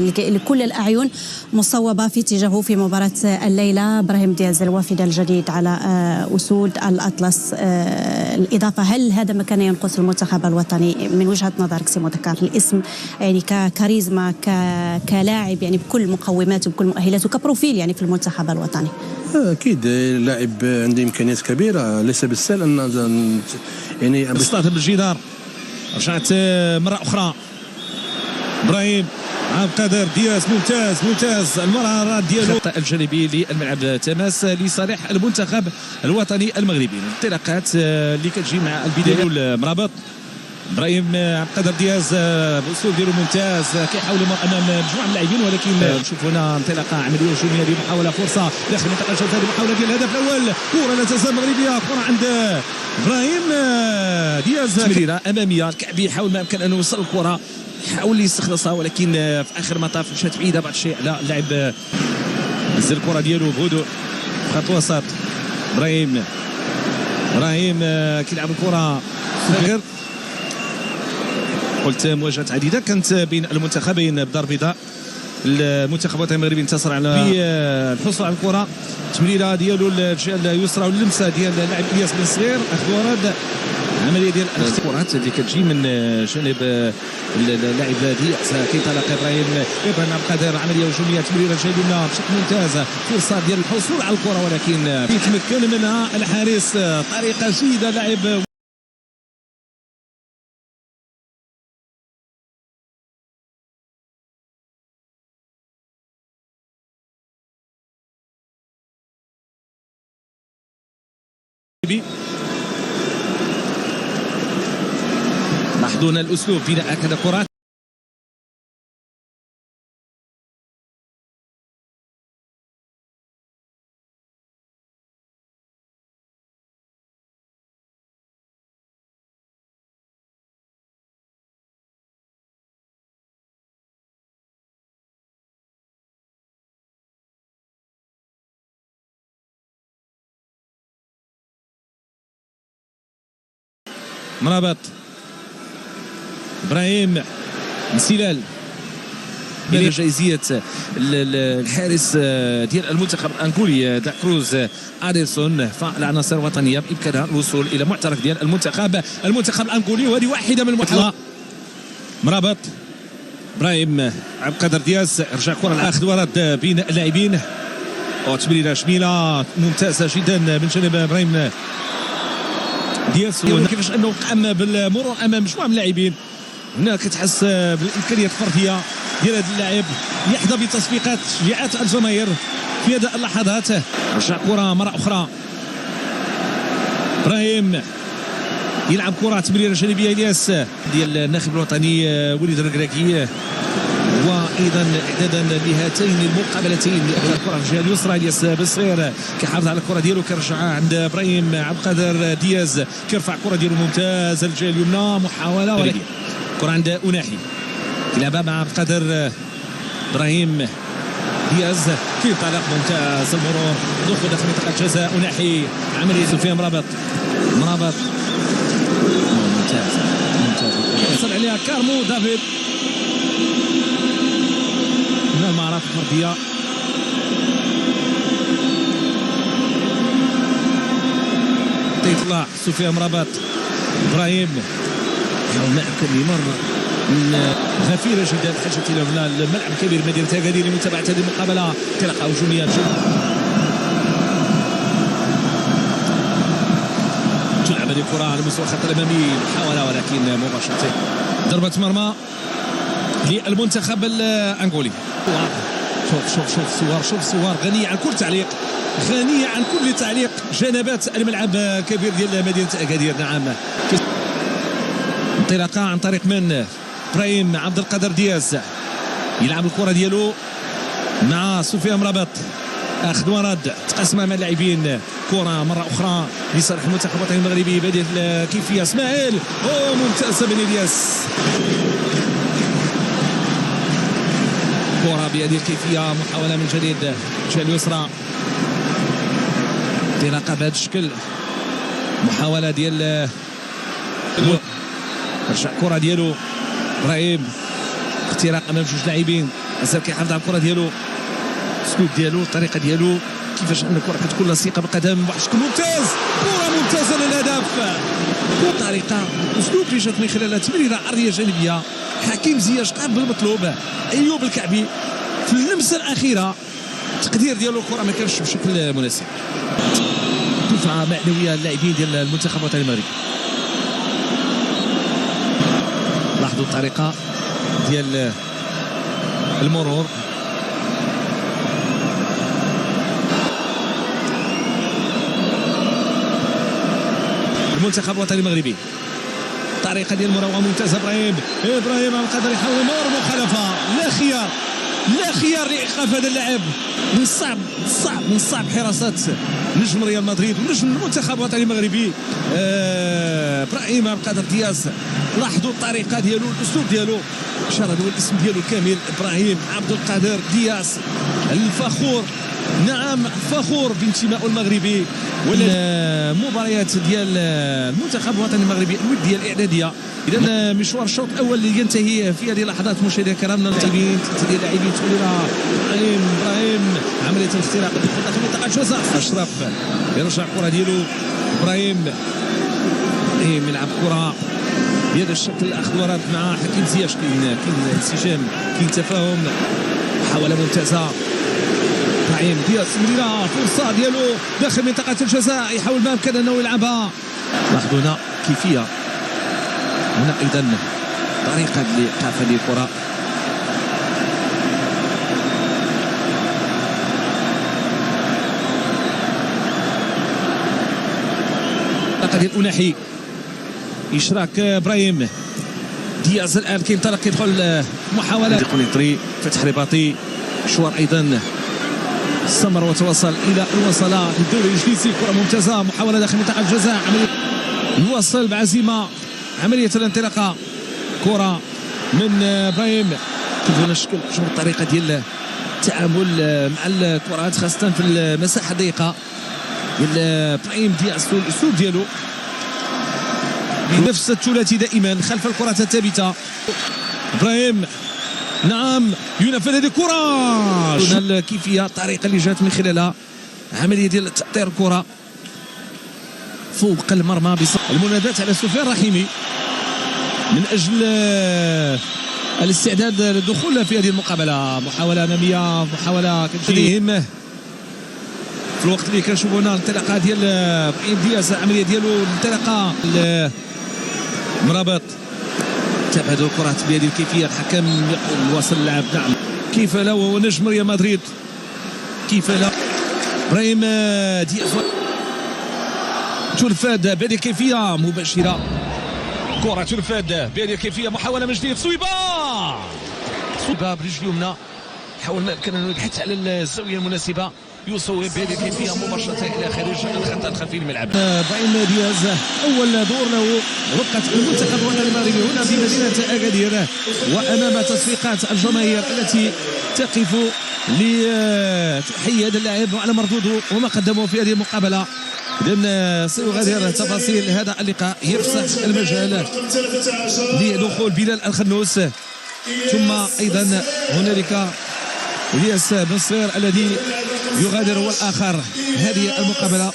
لكل الأعين مصوبة في اتجاهه في مباراة الليلة. إبراهيم دياز الوافد الجديد على أسود الأطلس. الإضافة، هل هذا ما كان ينقص المنتخب الوطني من وجهة نظرك سي مذكر؟ الاسم يعني ككاريزما كلاعب يعني بكل مقوماته بكل مؤهلاته كبروفيل يعني في المنتخب الوطني. اكيد لاعب عنده امكانيات كبيره، ليس بالسهل ان يعني استخدم الجدار. رجعت مره اخرى ابراهيم عبد القادر دياز. ممتاز المرارات ديالو. الخط الجانبي للملعب تماس لصالح المنتخب الوطني المغربي. الانطلاقات اللي كتجي مع البدايه المرابط. ابراهيم عبد القادر دياز بالاسلوب ديالو ممتاز، كيحاول يمر امام مجموعه من اللاعبين، ولكن نشوف هنا انطلاقه عمليه هجوميه لمحاوله فرصه داخل منطقه الجزاء لمحاوله ديال الهدف الاول. كره لا تزال مغربيه، كره عند ابراهيم دياز. تمريره اماميه، الكعبي يحاول ما امكن انه يوصل الكره، حاول يستخلصها، ولكن في اخر المطاف مشات بعيده بعض الشيء على اللاعب. نزل الكره ديالو بهدوء خط وسط. ابراهيم كيلعب الكره فكر. قلت مواجهات عديده كانت بين المنتخبين بدار بيضاء. المنتخب الوطني المغربي انتصر على الحصول على الكره. التمريره ديالو الجهه اليسرى واللمسه ديال اللاعب الياس بن صغير، اخذ ورد عمليه ديال الكرات اللي كتجي من جانب اللاعب دياز. كينطلق ابراهيم عبد القادر، عمليه هجوميه تمريره جيده بشكل ممتاز، فرصه ديال الحصول على الكره ولكن يتمكن منها الحارس طريقه جيده. لاعب محضون الاسلوب في هكذا كرات. مرابط ابراهيم انسلال الى جايزيه الحارس ديال المنتخب الانغولي دا كروز اديرسون. فالعناصر الوطنيه بامكانها الوصول الى معترك ديال المنتخب الانغولي، وهذه واحده من المحاولات. مرابط ابراهيم عبد القادر دياز، رجع كره الاخذ ورد بين اللاعبين، وتمريره جميله ممتازه جدا من جانب ابراهيم دياز. كيفاش انه قام بالمرور امام مجموعه من اللاعبين. هنا كتحس بالامكانيات الفرديه ديال هذا اللاعب، يحظى بتصفيقات شجاعات الجماهير في هذه اللحظات. رجع كره مره اخرى ابراهيم يلعب كره تمريره جانبيه الياس ديال الناخب الوطني وليد الركراكي، وايضا اعدادا لهاتين المقابلتين. الكره في الجهه اليسرى الياس بالصغير كيحافظ على الكره ديالو، كيرجعها عند ابراهيم عبد القادر دياز، كيرفع الكره ديالو ممتازه الجهه اليمنى، محاوله ولكن الكره عند أناحي كيلعبها مع عبد القادر. ابراهيم دياز كينطلق ممتاز المرور، دخول داخل منطقه الجزاء. أناحي عمليه سفيان مرابط ممتاز يصل عليها كارمو دافيد من المهارات الفرديه. تيطلع سفيان مرابط. ابراهيم ما يمكن يمر من غفيره جدا بحاجه الى هنا الملعب الكبير مدينه اكادير لمتابعه هذه المقابله. انطلاقه هجوميه تلعب هذه الكره على مستوى الخط الامامي، محاوله ولكن مباشره ضربه مرمى للمنتخب الانغولي. شوف صور غنيه عن كل تعليق، غنيه عن كل تعليق. جنبات الملعب الكبير ديال مدينه اكادير. نعم، انطلاقه عن طريق من ابراهيم عبد القادر دياز، يلعب الكره ديالو مع سفيان مرابط، اخذ ورد تقسم مع اللاعبين. كره مره اخرى لصالح المنتخب الوطني المغربي بهذه الكيفيه. اسماعيل ممتازه من الياس، كره بهذه الكيفيه، محاوله من جديد الجهه اليسرى، انطلاقه بهذا الشكل، محاوله ديال رجع الكره ديالو ابراهيم، اختراق امام جوج لاعبين. مازال كيحافظ على الكره ديالو، الاسلوب ديالو، الطريقه ديالو، كيفاش ان الكره كتكون لاصقه بالقدم. واحد الشكل ممتاز، كره ممتازه للهدف. طريقه اسلوب اللي جات من خلالها تمريره عرضيه جانبيه. حكيم زياش قام بالمطلوب، ايوب الكعبي في اللمسه الاخيره التقدير ديالو الكره ما كانش بشكل مناسب. دفعه معنويه اللاعبين ديال المنتخب الوطني المغربي. لاحظوا الطريقه ديال المرور. المنتخب الوطني المغربي طريقه ديال المراوغه ممتازه. ابراهيم عبد القادر يحاول يمر مخالفه، لا خيار لايقاف هذا اللاعب. من الصعب حراسات نجم ريال مدريد ونجم المنتخب الوطني المغربي ابراهيم عبد القادر دياز. لاحظوا الطريقه ديالو، الاسلوب ديالو، اشاره هو الاسم ديالو كامل، ابراهيم عبد القادر دياز الفخور. نعم فخور بانتمائه المغربي. والمباريات ديال المنتخب الوطني المغربي الوديه الاعداديه. اذا مشوار الشوط الاول اللي ينتهي في هذه اللحظات مشاهدينا الكرام. اللاعبين ديال اللاعبين توليرا ابراهيم عمليه الاختراق داخل منطقه الجزاء. اشرف يرجع الكره ديالو، ابراهيم يلعب كره بهذا الشكل، الاخذ ورد مع حكيم زياش. كاين انسجام، كاين تفاهم، محاوله ممتازه. ابراهيم دياز تمريره، فرصه ديالو داخل منطقه الجزاء، يحاول ما امكن انه يلعبها. لاحظوا هنا كيفيه، هنا ايضا طريقه لايقاف هذه الكره. طريقه ديال أناحي، اشراك ابراهيم دياز. الان كينطلق كيدخل محاوله قنيطري، فتح رباطي، مشوار ايضا استمر وتوصل الى الوصله للدوري الانجليزي. كره ممتازه، محاوله داخل منطقه الجزاء، عمليه يوصل بعزيمه، عمليه الانطلاقه، كره من ابراهيم. شوفوا الشكل، شوفوا الطريقه ديال التعامل مع الكرات خاصه في المساحه الضيقه ديال ابراهيم دياز، الاسلوب ديالو بنفس الثلاثي دائما خلف الكرات الثابته. ابراهيم نعم ينفذ هذه الكره، الكيفيه، الطريقه اللي جات من خلالها، عمليه ديال تأطير الكره فوق المرمى. المناداة على سفيان الرحيمي من اجل الاستعداد للدخول في هذه المقابله. محاوله اماميه، محاوله كتجيهم في الوقت اللي كنشوفوا هنا الانطلاقه ديال ابراهيم دياز، العمليه ديالو الانطلاقه مرابط. تابع هذه الكرات بهذه الكيفيه، الحكم يقول واصل اللعب. نعم كيف لا، وهو نجم ريال مدريد، كيف لا. ابراهيم دياز تنفذ بهذه الكيفيه مباشره، كره تنفذ بهذه الكيفيه، محاوله من جديد، صويبه برجل اليمنى، حاول ما امكن انه يبحث على الزاويه المناسبه، يصوب بهذه الكيفيه مباشره الى خارج الخط الخلفي للملعب. ابراهيم دياز اول دور له رقه المنتخب الوطني المغربي هنا في مدينه اكادير، وامام تصفيقات الجماهير التي تقف لتحيي هذا اللاعب على مردوده وما قدمه في هذه المقابله. إذن سيغادر تفاصيل هذا اللقاء، يفسح المجال لدخول بلال الخنوس، ثم ايضا هنالك الياس بن صغير الذي يغادر هو الاخر هذه المقابله.